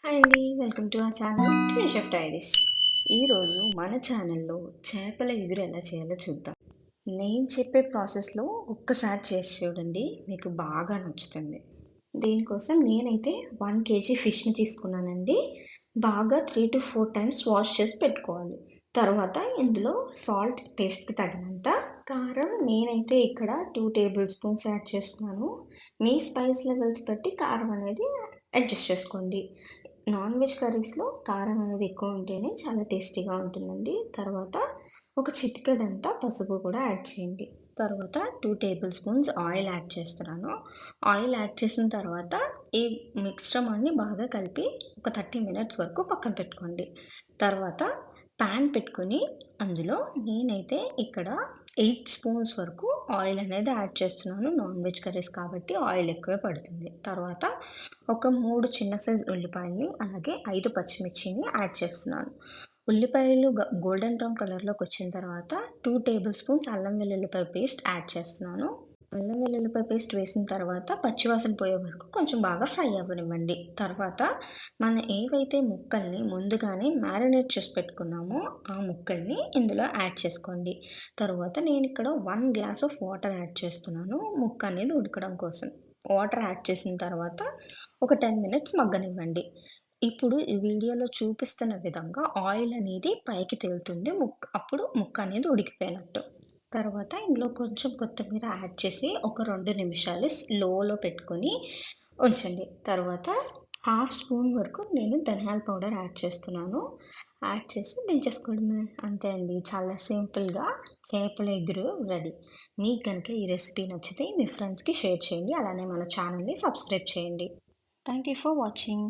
Hi అండి. Welcome to our channel twin chef diaries. ఈరోజు మన ఛానల్‌లో చేపల ఎగురు ఎలా చేయాలో చూద్దాం. నేను చెప్పే ప్రాసెస్‌లో ఒక్కసారి చేసి చూడండి. మీకు బాగా నచ్చుతుంది. దీనికోసం నేనైతే 1 కేజీ ఫిష్‌ని తీసుకున్నానండి. బాగా 3-4 టైమ్స్ వాష్ చేసి పెట్టుకోవాలి. తర్వాత ఇందులో సాల్ట్ టేస్ట్‌కి తగినంత, కారం నేనైతే ఇక్కడ 2 టేబుల్ స్పూన్స్ యాడ్ చేస్తున్నాను. మీ స్పైస్ లెవెల్స్ బట్టి కారం అనేది అడ్జస్ట్ చేసుకోండి. నాన్ వెజ్ కర్రీస్‌లో కారం అనేది ఎక్కువ ఉంటేనే చాలా టేస్టీగా ఉంటుందండి. తర్వాత ఒక చిటికెడంతా పసుపు కూడా యాడ్ చేయండి. తర్వాత 2 టేబుల్ స్పూన్స్ ఆయిల్ యాడ్ చేస్తున్నాను. ఆయిల్ యాడ్ చేసిన తర్వాత ఈ మిశ్రమాన్ని బాగా కలిపి ఒక 30 మినిట్స్ వరకు పక్కన పెట్టుకోండి. తర్వాత పాన్ పెట్టుకొని అందులో నేనైతే ఇక్కడ 8 స్పూన్స్ వరకు ఆయిల్ అనేది యాడ్ చేస్తున్నాను. నాన్ వెజ్ కర్రీస్ కాబట్టి ఆయిల్ ఎక్కువే పడుతుంది. తర్వాత ఒక 3 చిన్న సైజ్ ఉల్లిపాయల్ని అలాగే 5 పచ్చిమిర్చిని యాడ్ చేస్తున్నాను. ఉల్లిపాయలు గోల్డెన్ బ్రౌన్ కలర్‌లోకొచ్చిన తర్వాత 2 టేబుల్ స్పూన్స్ అల్లం వెల్లుల్లిపాయ పేస్ట్ యాడ్ చేస్తున్నాను. అల్లం వెల్లుల్లిపాయ పేస్ట్ వేసిన తర్వాత పచ్చివాసన పోయే వరకు కొంచెం బాగా ఫ్రై అవ్వనివ్వండి. తర్వాత మనం ఏవైతే ముక్కల్ని ముందుగానే మ్యారినేట్ చేసి పెట్టుకున్నామో ఆ ముక్కల్ని ఇందులో యాడ్ చేసుకోండి. తరువాత నేనిక్కడ 1 గ్లాస్ ఆఫ్ వాటర్ యాడ్ చేస్తున్నాను ముక్క అనేది ఉడకడం కోసం. వాటర్ యాడ్ చేసిన తర్వాత ఒక 10 మినిట్స్ మగ్గనివ్వండి. ఇప్పుడు ఈ వీడియోలో చూపిస్తున్న విధంగా ఆయిల్ అనేది పైకి తేలుతుంది. అప్పుడు ముక్క అనేది ఉడికిపోయినట్టు. తర్వాత ఇందులో కొంచెం కొత్తిమీర యాడ్ చేసి ఒక 2 నిమిషాలు స్లోలో పెట్టుకొని ఉంచండి. తర్వాత హాఫ్ స్పూన్ వరకు నేను ధనియాల పౌడర్ యాడ్ చేస్తున్నాను. యాడ్ చేసి దించేసుకోవడమే. అంతే అండి. చాలా సింపుల్‌గా చేపల ఎగురు రెడీ. మీకు గనుక ఈ రెసిపీ నచ్చితే మీ ఫ్రెండ్స్‌కి షేర్ చేయండి. అలానే మన ఛానల్‌ని సబ్స్క్రైబ్ చేయండి. Thank you for watching.